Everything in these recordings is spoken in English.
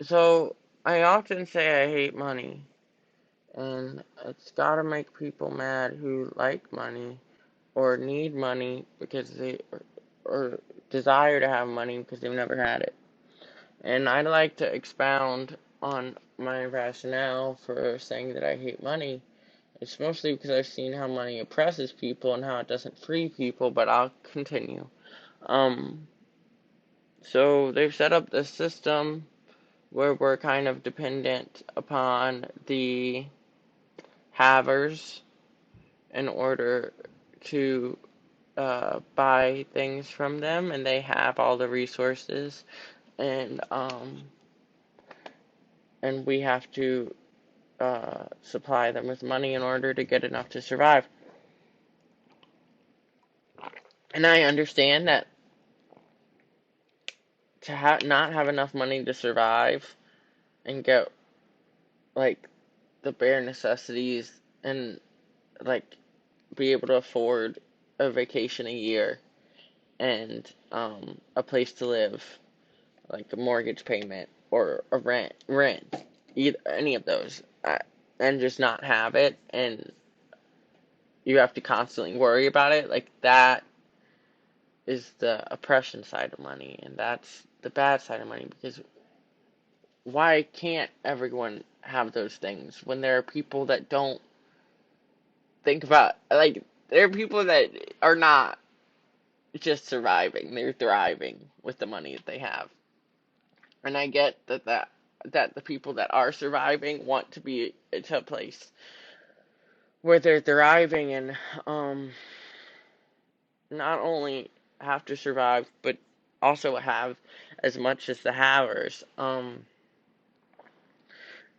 So I often say I hate money, and it's gotta make people mad who like money or need money because or desire to have money because they've never had it. And I'd like to expound on my rationale for saying that I hate money. It's mostly because I've seen how money oppresses people and how it doesn't free people, but I'll continue. Um, so they've set up this system where we're kind of dependent upon the havers in order to buy things from them, and they have all the resources, and we have to supply them with money in order to get enough to survive. And I understand that to not have enough money to survive and get like the bare necessities and like be able to afford a vacation a year and a place to live, like a mortgage payment or a rent, either any of those, and just not have it, and you have to constantly worry about it. Like that is the oppression side of money, and that's the bad side of money because why can't everyone have those things when there are people that don't think about like there are people that are not just surviving, they're thriving with the money that they have. And I get that the people that are surviving want to be to a place where they're thriving and not only have to survive but also have as much as the havers.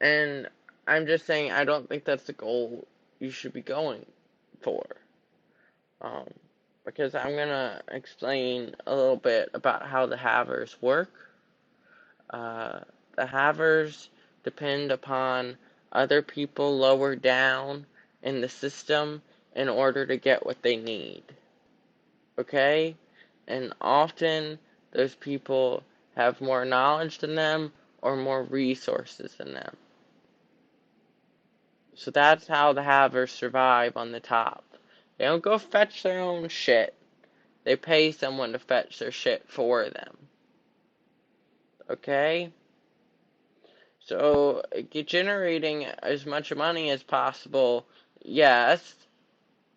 And I'm just saying I don't think that's the goal you should be going for. Um, because I'm gonna explain a little bit about how the havers work. Uh, the havers depend upon other people lower down in the system in order to get what they need. Okay? And often those people have more knowledge than them or more resources than them. So that's how the havers survive on the top. They don't go fetch their own shit. They pay someone to fetch their shit for them. Okay? So, generating as much money as possible, yes,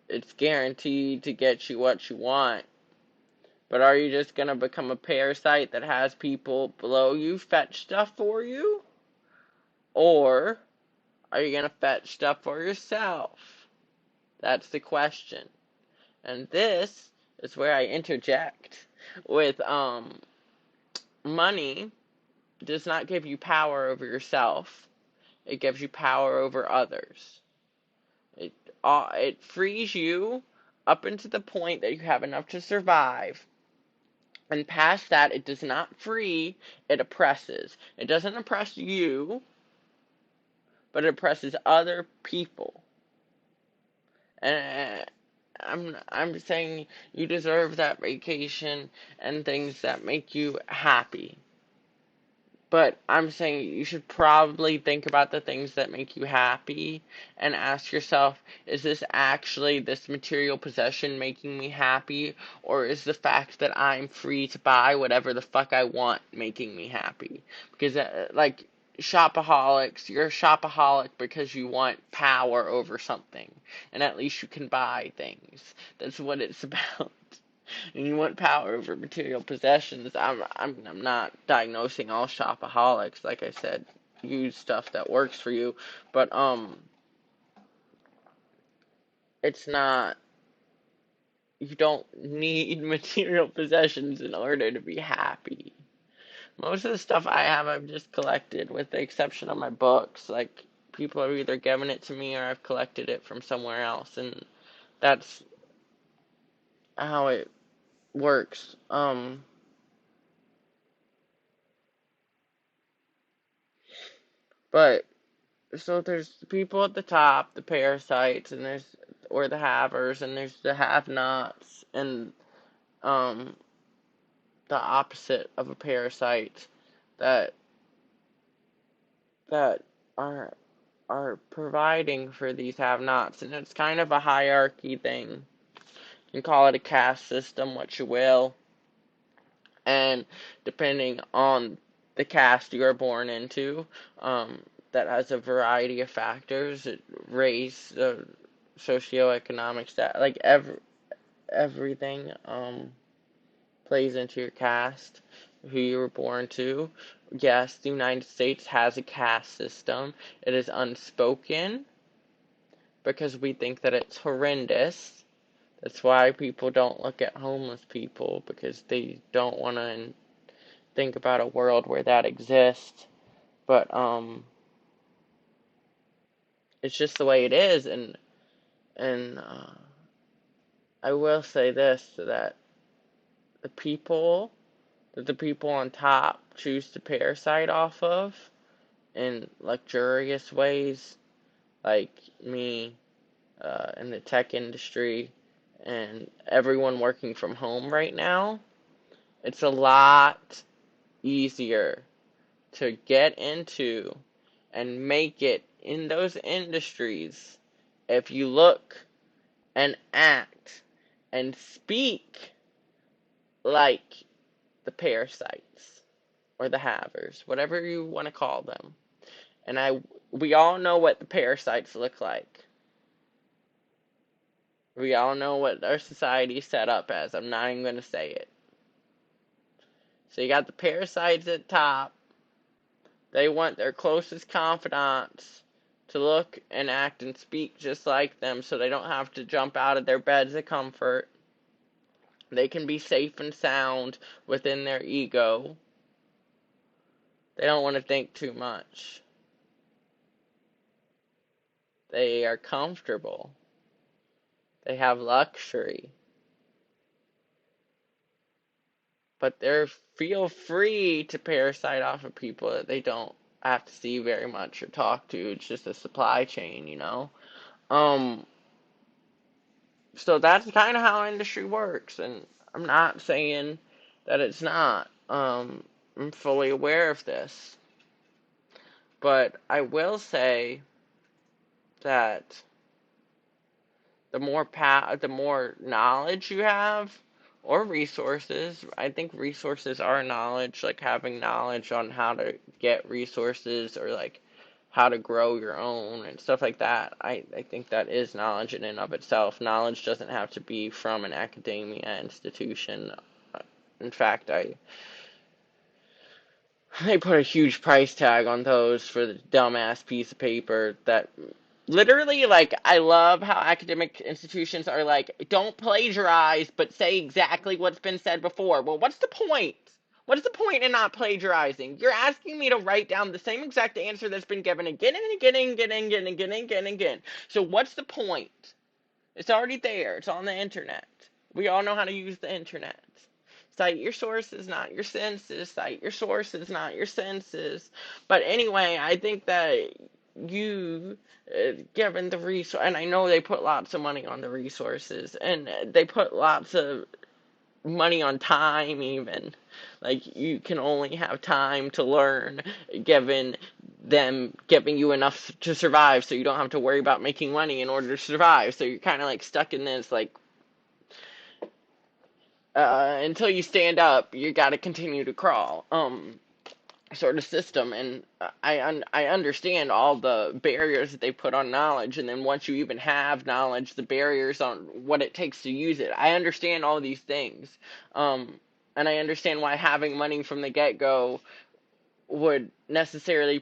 it's guaranteed to get you what you want. But are you just going to become a parasite that has people below you fetch stuff for you? Or are you going to fetch stuff for yourself? That's the question. And this is where I interject with money does not give you power over yourself. It gives you power over others. It frees you up into the point that you have enough to survive. And past that, it does not free, it oppresses. It doesn't oppress you, but it oppresses other people. And I'm saying you deserve that vacation and things that make you happy. But I'm saying you should probably think about the things that make you happy and ask yourself, is this actually this material possession making me happy? Or is the fact that I'm free to buy whatever the fuck I want making me happy? Because, like, shopaholics, you're a shopaholic because you want power over something. And at least you can buy things. That's what it's about. And you want power over material possessions. I'm not diagnosing all shopaholics. Like I said, use stuff that works for you, but it's not. You don't need material possessions in order to be happy. Most of the stuff I have, I've just collected, with the exception of my books. Like people have either given it to me or I've collected it from somewhere else, and that's how it works. But so there's the people at the top, the parasites, and there's or the havers, and there's the have-nots, and um the opposite of a parasite that that are providing for these have-nots, and it's kind of a hierarchy thing. You can call it a caste system, what you will, and depending on the caste you are born into, that has a variety of factors, race, socioeconomic status, like everything plays into your caste, who you were born to. Yes, the United States has a caste system. It is unspoken because we think that it's horrendous. That's why people don't look at homeless people, because they don't want to think about a world where that exists. But it's just the way it is, and I will say this, that the people the people on top choose to parasite off of in luxurious ways, like me, in the tech industry, and everyone working from home right now, it's a lot easier to get into and make it in those industries if you look and act and speak like the parasites or the havers, whatever you want to call them. And we all know what the parasites look like. We all know what our society is set up as. I'm not even going to say it. So you got the parasites at top. They want their closest confidants to look and act and speak just like them, so they don't have to jump out of their beds of comfort. They can be safe and sound within their ego. They don't want to think too much. They are comfortable. They have luxury. But they feel free to parasite off of people that they don't have to see very much or talk to. It's just a supply chain, you know? Um, so that's kind of how industry works, and I'm not saying that it's not. I'm fully aware of this. But I will say that the more knowledge you have, or resources. I think resources are knowledge, like having knowledge on how to get resources, or like how to grow your own and stuff like that. I think that is knowledge in and of itself. Knowledge doesn't have to be from an academia institution. In fact, they put a huge price tag on those for the dumbass piece of paper that literally, like, I love how academic institutions are like, don't plagiarize, but say exactly what's been said before. Well, what's the point? What is the point in not plagiarizing? You're asking me to write down the same exact answer that's been given again and again and again and again and again and again and again. So what's the point? It's already there. It's on the internet. We all know how to use the internet. Cite your sources, not your senses. Cite your sources, not your senses. But anyway, I think that you, given the resource, and I know they put lots of money on the resources, and they put lots of money on time even. Like, you can only have time to learn, given them giving you enough to survive, so you don't have to worry about making money in order to survive. So you're kind of like stuck in this, like, until you stand up, you got to continue to crawl. Sort of system, and I understand all the barriers that they put on knowledge, and then once you even have knowledge, the barriers on what it takes to use it. I understand all these things, and I understand why having money from the get-go would necessarily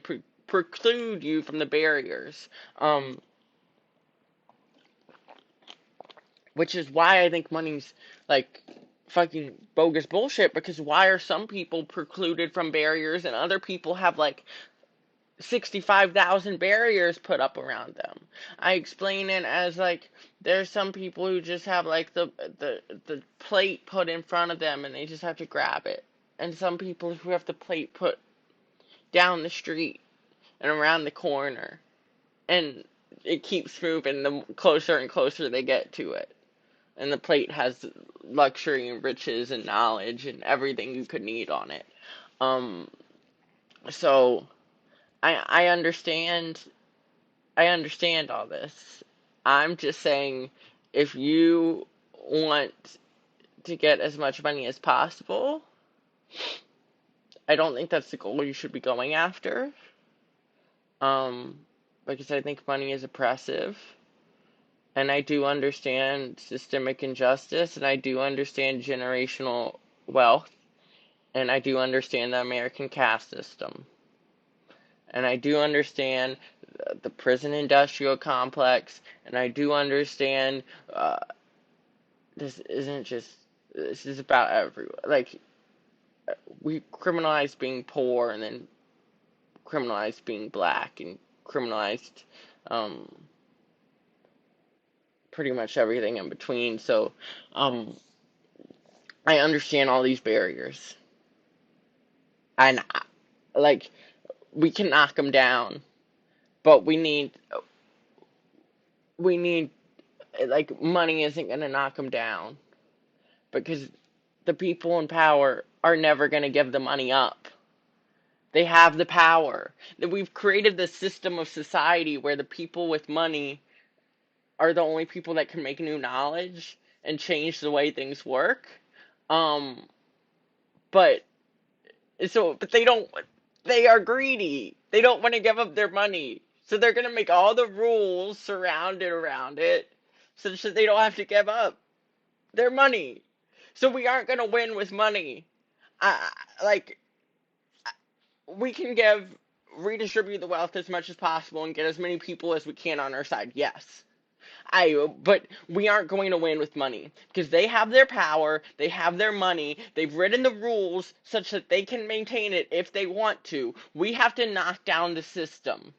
preclude you from the barriers, which is why I think money's like fucking bogus bullshit, because why are some people precluded from barriers and other people have like 65,000 barriers put up around them? I explain it as like there's some people who just have like the plate put in front of them and they just have to grab it. And some people who have the plate put down the street and around the corner. And it keeps moving the closer and closer they get to it. And the plate has luxury and riches and knowledge and everything you could need on it. Um, so I understand. I understand all this. I'm just saying, if you want to get as much money as possible, I don't think that's the goal you should be going after. Um, because I think money is oppressive, and I do understand systemic injustice, and I do understand generational wealth, and I do understand the American caste system, and I do understand the prison industrial complex, and I do understand uh, this isn't just, this is about everyone. Like, we criminalized being poor, and then criminalized being black, and criminalized um, pretty much everything in between. So, um, I understand all these barriers, and like, we can knock them down, but we need like, money isn't gonna knock them down, because the people in power are never gonna give the money up. They have the power. That we've created this system of society where the people with money are the only people that can make new knowledge and change the way things work. Um, but but they don't. They are greedy. They don't want to give up their money, so they're gonna make all the rules surrounded around it, so that they don't have to give up their money. So we aren't gonna win with money. I like we can redistribute the wealth as much as possible and get as many people as we can on our side. Yes. But we aren't going to win with money, because they have their power, they have their money, they've written the rules such that they can maintain it if they want to. We have to knock down the system.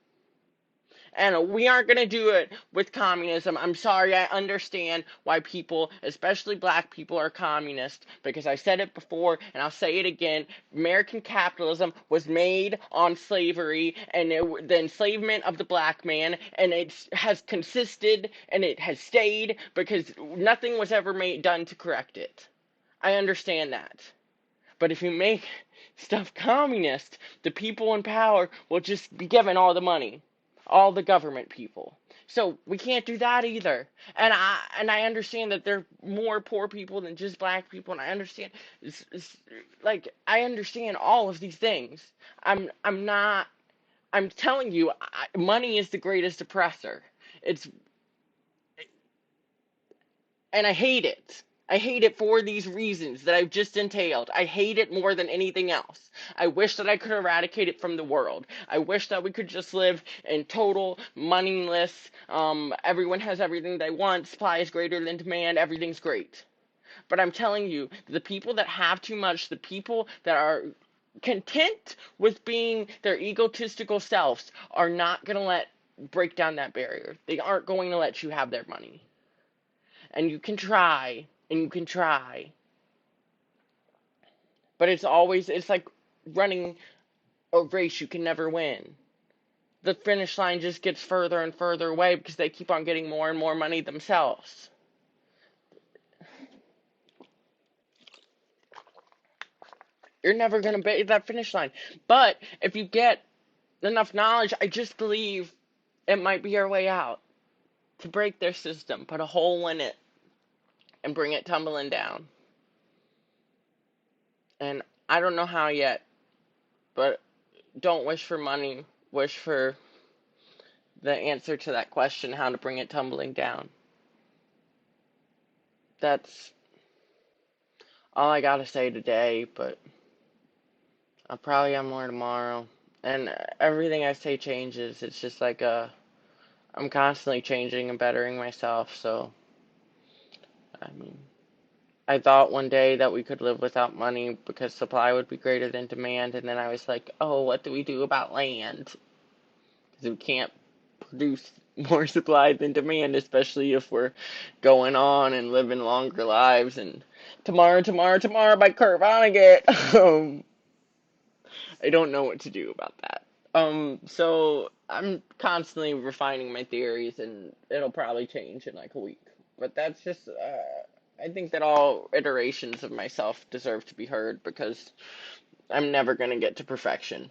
And we aren't going to do it with communism. I'm sorry, I understand why people, especially black people, are communist. Because I said it before, and I'll say it again. American capitalism was made on slavery and the enslavement of the black man. And it has consisted and it has stayed because nothing was ever done to correct it. I understand that. But if you make stuff communist, the people in power will just be given all the money, all the government people. So we can't do that either. And I understand that there are more poor people than just black people, and I understand like, I understand all of these things. I'm not. I'm telling you, money is the greatest oppressor. It's And I hate it. I hate it for these reasons that I've just entailed. I hate it more than anything else. I wish that I could eradicate it from the world. I wish that we could just live in total moneyless, everyone has everything they want, supply is greater than demand, everything's great. But I'm telling you, the people that have too much, the people that are content with being their egotistical selves, are not going to break down that barrier. They aren't going to let you have their money. And you can try, and you can try, but it's like running a race you can never win. The finish line just gets further and further away because they keep on getting more and more money themselves. You're never going to beat that finish line. But if you get enough knowledge, I just believe it might be our way out, to break their system, put a hole in it, and bring it tumbling down. And I don't know how yet, but don't wish for money, wish for the answer to that question, how to bring it tumbling down. That's all I gotta say today, but I'll probably have more tomorrow. And everything I say changes. It's just like I'm constantly changing and bettering myself, so I mean, I thought one day that we could live without money because supply would be greater than demand, and then I was like, oh, what do we do about land? Because we can't produce more supply than demand, especially if we're going on and living longer lives. And Tomorrow, Tomorrow, Tomorrow by Kurt Vonnegut. I don't know what to do about that. So I'm constantly refining my theories, and it'll probably change in like a week. But that's just, I think that all iterations of myself deserve to be heard, because I'm never gonna get to perfection.